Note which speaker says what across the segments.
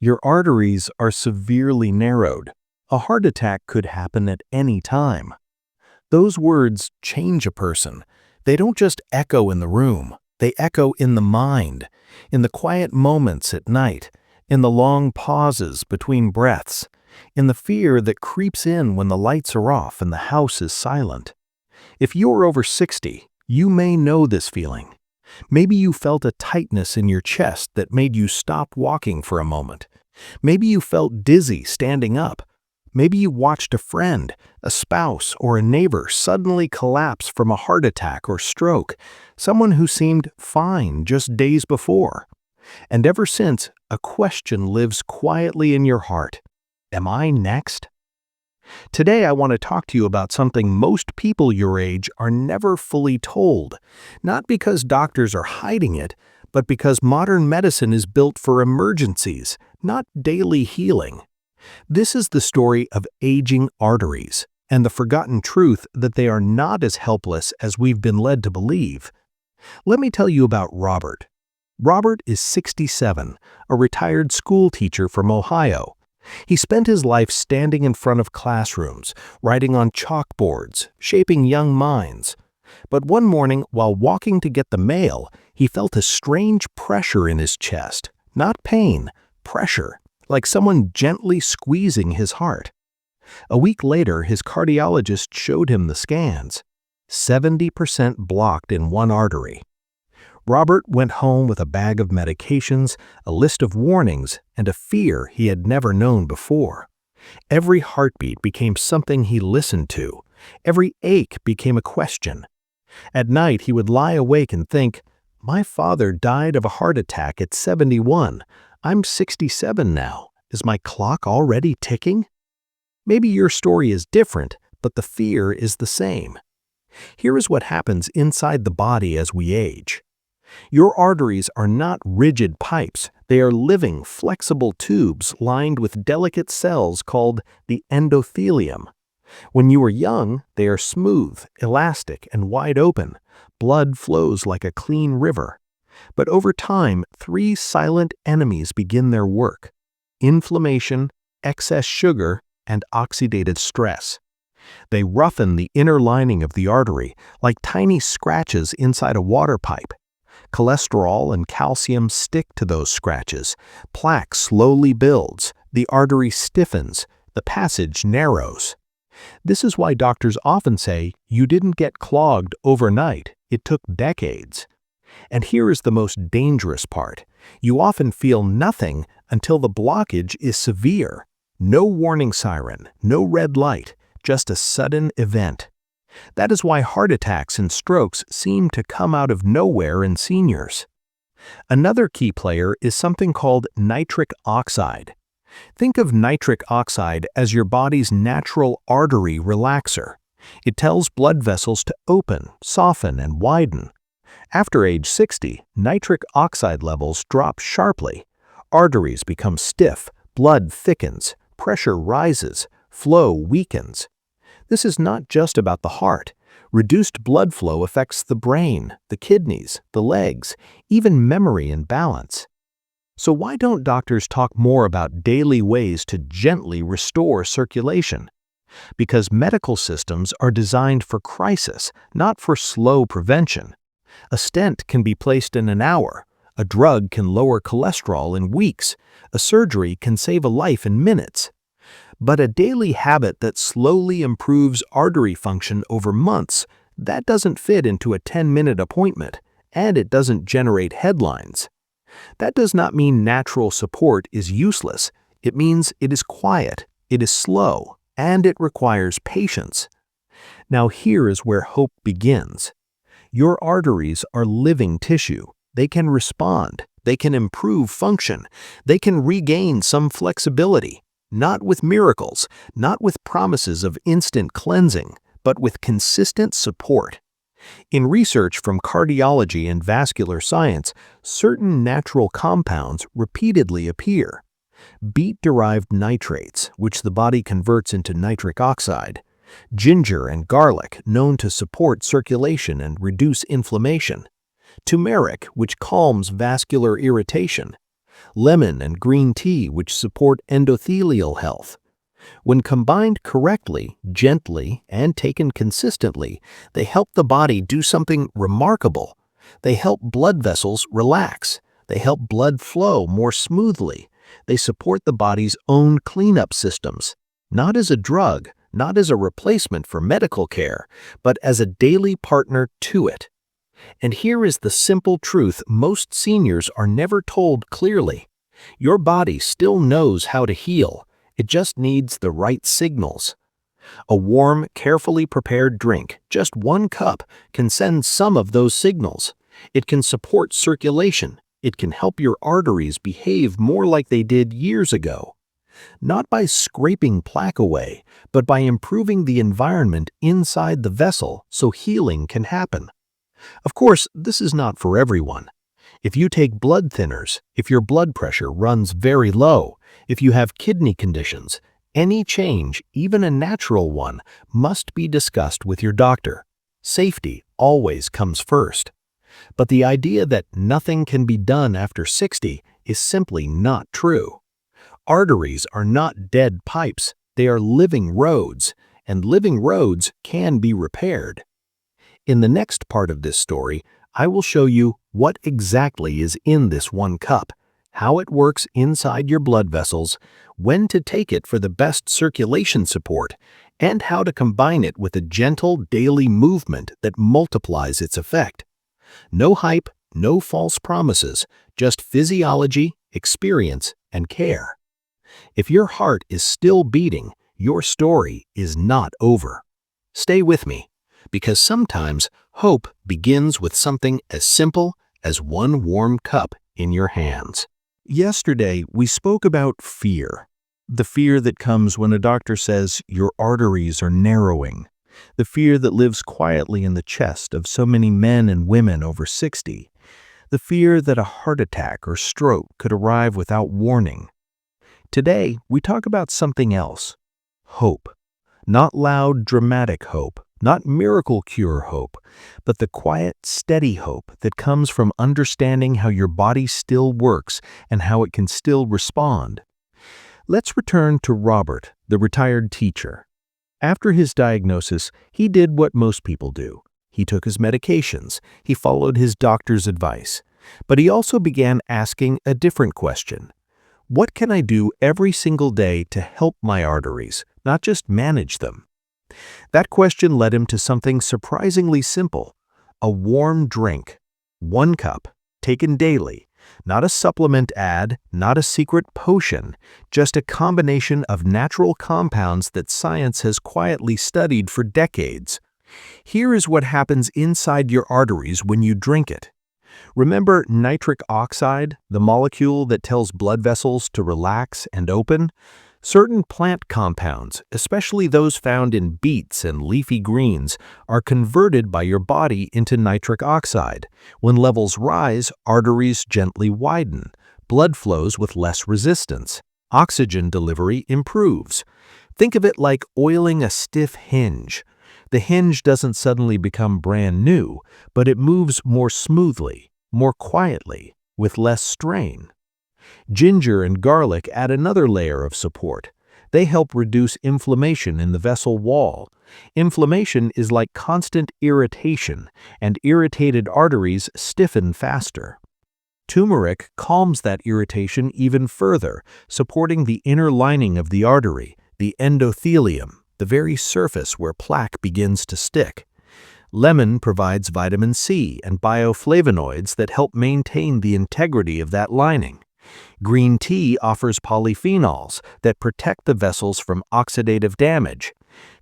Speaker 1: Your arteries are severely narrowed. A heart attack could happen at any time. Those words change a person. They don't just echo in the room. They echo in the mind, in the quiet moments at night, in the long pauses between breaths, in the fear that creeps in when the lights are off and the house is silent. If you're over 60, you may know this feeling. Maybe you felt a tightness in your chest that made you stop walking for a moment. Maybe you felt dizzy standing up. Maybe you watched a friend, a spouse, or a neighbor suddenly collapse from a heart attack or stroke, someone who seemed fine just days before. And ever since, a question lives quietly in your heart. Am I next? Today, I want to talk to you about something most people your age are never fully told, not because doctors are hiding it, but because modern medicine is built for emergencies, not daily healing. This is the story of aging arteries and the forgotten truth that they are not as helpless as we've been led to believe. Let me tell you about Robert. Robert is 67, a retired school teacher from Ohio. He spent his life standing in front of classrooms, writing on chalkboards, shaping young minds. But one morning, while walking to get the mail, he felt a strange pressure in his chest. Not pain, pressure, like someone gently squeezing his heart. A week later, his cardiologist showed him the scans. 70% blocked in one artery. Robert went home with a bag of medications, a list of warnings, and a fear he had never known before. Every heartbeat became something he listened to. Every ache became a question. At night, he would lie awake and think, "My father died of a heart attack at 71. I'm 67 now. Is my clock already ticking?" Maybe your story is different, but the fear is the same. Here is what happens inside the body as we age. Your arteries are not rigid pipes. They are living, flexible tubes lined with delicate cells called the endothelium. When you are young, they are smooth, elastic, and wide open. Blood flows like a clean river. But over time, three silent enemies begin their work: inflammation, excess sugar, and oxidative stress. They roughen the inner lining of the artery like tiny scratches inside a water pipe. Cholesterol and calcium stick to those scratches. Plaque slowly builds. The artery stiffens. The passage narrows. This is why doctors often say, "You didn't get clogged overnight. It took decades." And here is the most dangerous part. You often feel nothing until the blockage is severe. No warning siren, no red light, just a sudden event. That is why heart attacks and strokes seem to come out of nowhere in seniors. Another key player is something called nitric oxide. Think of nitric oxide as your body's natural artery relaxer. It tells blood vessels to open, soften, and widen. After age 60, nitric oxide levels drop sharply. Arteries become stiff, blood thickens, pressure rises, flow weakens. This is not just about the heart. Reduced blood flow affects the brain, the kidneys, the legs, even memory and balance. So why don't doctors talk more about daily ways to gently restore circulation? Because medical systems are designed for crisis, not for slow prevention. A stent can be placed in an hour. A drug can lower cholesterol in weeks. A surgery can save a life in minutes. But a daily habit that slowly improves artery function over months, that doesn't fit into a 10-minute appointment, and it doesn't generate headlines. That does not mean natural support is useless. It means it is quiet, it is slow, and it requires patience. Now here is where hope begins. Your arteries are living tissue. They can respond. They can improve function. They can regain some flexibility. Not with miracles, not with promises of instant cleansing, but with consistent support. In research from cardiology and vascular science, certain natural compounds repeatedly appear. Beet-derived nitrates, which the body converts into nitric oxide, ginger and garlic, known to support circulation and reduce inflammation, turmeric, which calms vascular irritation, lemon and green tea, which support endothelial health. When combined correctly, gently, and taken consistently, they help the body do something remarkable. They help blood vessels relax. They help blood flow more smoothly. They support the body's own cleanup systems, not as a drug, not as a replacement for medical care, but as a daily partner to it. And here is the simple truth most seniors are never told clearly. Your body still knows how to heal. It just needs the right signals. A warm, carefully prepared drink, just 1 cup, can send some of those signals. It can support circulation. It can help your arteries behave more like they did years ago. Not by scraping plaque away, but by improving the environment inside the vessel so healing can happen. Of course, this is not for everyone. If you take blood thinners, if your blood pressure runs very low, if you have kidney conditions, any change, even a natural one, must be discussed with your doctor. Safety always comes first. But the idea that nothing can be done after 60 is simply not true. Arteries are not dead pipes, they are living roads, and living roads can be repaired. In the next part of this story, I will show you what exactly is in this 1 cup, how it works inside your blood vessels, when to take it for the best circulation support, and how to combine it with a gentle daily movement that multiplies its effect. No hype, no false promises, just physiology, experience, and care. If your heart is still beating, your story is not over. Stay with me, because sometimes hope begins with something as simple as 1 warm cup in your hands. Yesterday, we spoke about fear. The fear that comes when a doctor says your arteries are narrowing. The fear that lives quietly in the chest of so many men and women over 60. The fear that a heart attack or stroke could arrive without warning. Today, we talk about something else. Hope. Not loud, dramatic hope, not miracle cure hope, but the quiet, steady hope that comes from understanding how your body still works and how it can still respond. Let's return to Robert, the retired teacher. After his diagnosis, he did what most people do. He took his medications. He followed his doctor's advice. But he also began asking a different question. What can I do every single day to help my arteries, not just manage them? That question led him to something surprisingly simple: a warm drink. 1 cup, taken daily. Not a supplement ad, not a secret potion, just a combination of natural compounds that science has quietly studied for decades. Here is what happens inside your arteries when you drink it. Remember nitric oxide, the molecule that tells blood vessels to relax and open? Certain plant compounds, especially those found in beets and leafy greens, are converted by your body into nitric oxide. When levels rise, arteries gently widen. Blood flows with less resistance. Oxygen delivery improves. Think of it like oiling a stiff hinge. The hinge doesn't suddenly become brand new, but it moves more smoothly, more quietly, with less strain. Ginger and garlic add another layer of support. They help reduce inflammation in the vessel wall. Inflammation is like constant irritation, and irritated arteries stiffen faster. Turmeric calms that irritation even further, supporting the inner lining of the artery, the endothelium, the very surface where plaque begins to stick. Lemon provides vitamin C and bioflavonoids that help maintain the integrity of that lining. Green tea offers polyphenols that protect the vessels from oxidative damage.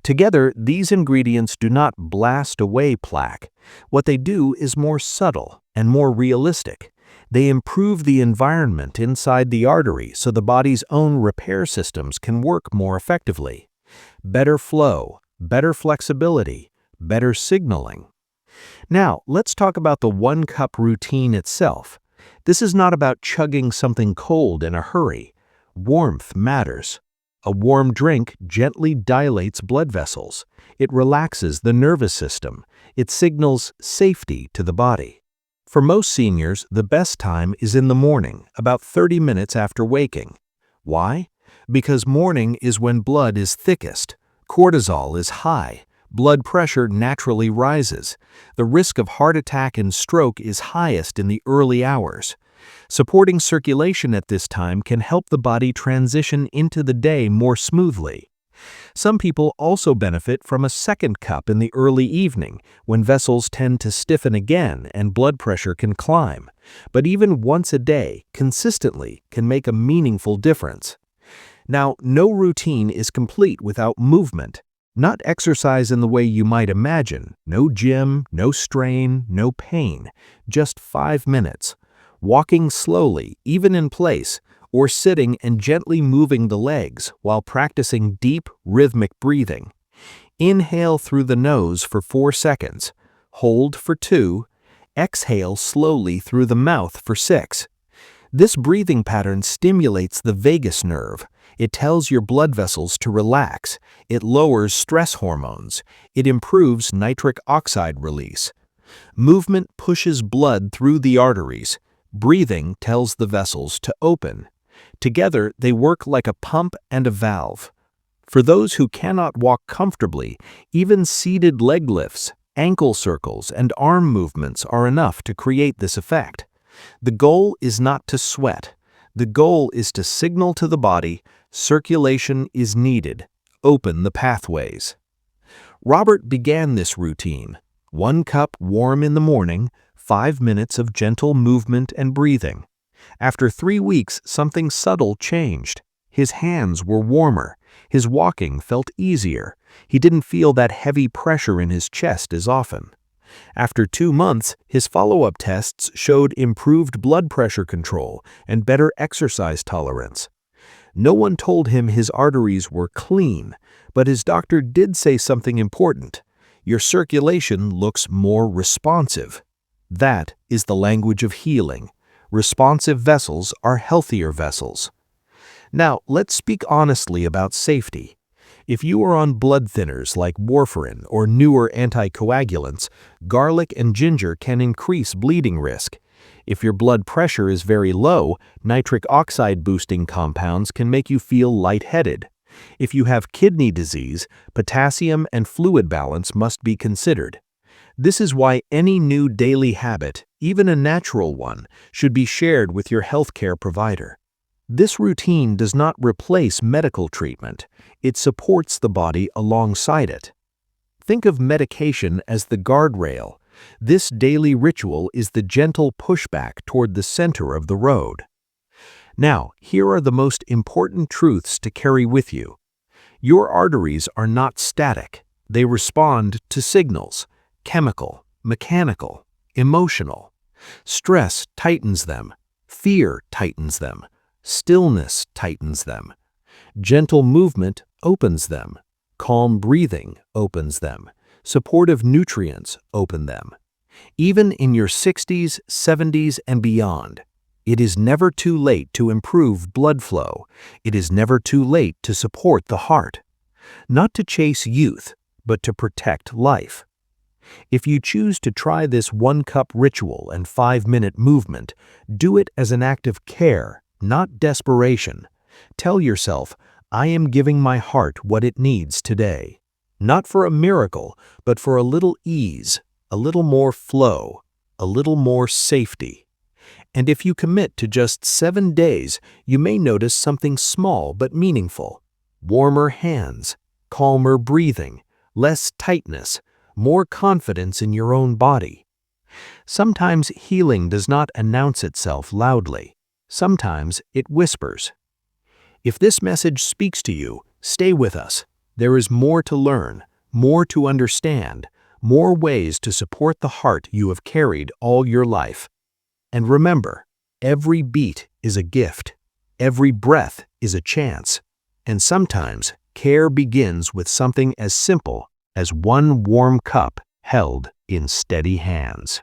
Speaker 1: Together, these ingredients do not blast away plaque. What they do is more subtle and more realistic. They improve the environment inside the artery so the body's own repair systems can work more effectively. Better flow, better flexibility, better signaling. Now, let's talk about the 1-cup routine itself. This is not about chugging something cold in a hurry. Warmth matters. A warm drink gently dilates blood vessels. It relaxes the nervous system. It signals safety to the body. For most seniors, the best time is in the morning, about 30 minutes after waking. Why? Because morning is when blood is thickest, cortisol is high, blood pressure naturally rises. The risk of heart attack and stroke is highest in the early hours. Supporting circulation at this time can help the body transition into the day more smoothly. Some people also benefit from a second cup in the early evening, when vessels tend to stiffen again and blood pressure can climb. But even once a day, consistently, can make a meaningful difference. Now, no routine is complete without movement. Not exercise in the way you might imagine, no gym, no strain, no pain, just 5 minutes. Walking slowly, even in place, or sitting and gently moving the legs while practicing deep, rhythmic breathing. Inhale through the nose for 4 seconds, hold for 2, exhale slowly through the mouth for 6. This breathing pattern stimulates the vagus nerve. It tells your blood vessels to relax. It lowers stress hormones. It improves nitric oxide release. Movement pushes blood through the arteries. Breathing tells the vessels to open. Together, they work like a pump and a valve. For those who cannot walk comfortably, even seated leg lifts, ankle circles, and arm movements are enough to create this effect. The goal is not to sweat. The goal is to signal to the body, circulation is needed. Open the pathways. Robert began this routine. 1 cup warm in the morning, 5 minutes of gentle movement and breathing. After 3 weeks, something subtle changed. His hands were warmer. His walking felt easier. He didn't feel that heavy pressure in his chest as often. After 2 months, his follow-up tests showed improved blood pressure control and better exercise tolerance. No one told him his arteries were clean, but his doctor did say something important. Your circulation looks more responsive. That is the language of healing. Responsive vessels are healthier vessels. Now, let's speak honestly about safety. If you are on blood thinners like warfarin or newer anticoagulants, garlic and ginger can increase bleeding risk. If your blood pressure is very low, nitric oxide boosting compounds can make you feel lightheaded. If you have kidney disease, potassium and fluid balance must be considered. This is why any new daily habit, even a natural one, should be shared with your healthcare provider. This routine does not replace medical treatment. It supports the body alongside it. Think of medication as the guardrail. This daily ritual is the gentle pushback toward the center of the road. Now, here are the most important truths to carry with you. Your arteries are not static. They respond to signals: chemical, mechanical, emotional. Stress tightens them. Fear tightens them. Stillness tightens them. Gentle movement opens them. Calm breathing opens them. Supportive nutrients open them. Even in your 60s, 70s, and beyond, it is never too late to improve blood flow. It is never too late to support the heart. Not to chase youth, but to protect life. If you choose to try this 1-cup ritual and 5-minute movement, do it as an act of care, not desperation. Tell yourself, I am giving my heart what it needs today. Not for a miracle, but for a little ease, a little more flow, a little more safety. And if you commit to just 7 days, you may notice something small but meaningful. Warmer hands, calmer breathing, less tightness, more confidence in your own body. Sometimes healing does not announce itself loudly. Sometimes it whispers. If this message speaks to you, stay with us. There is more to learn, more to understand, more ways to support the heart you have carried all your life. And remember, every beat is a gift. Every breath is a chance. And sometimes care begins with something as simple as 1 warm cup held in steady hands.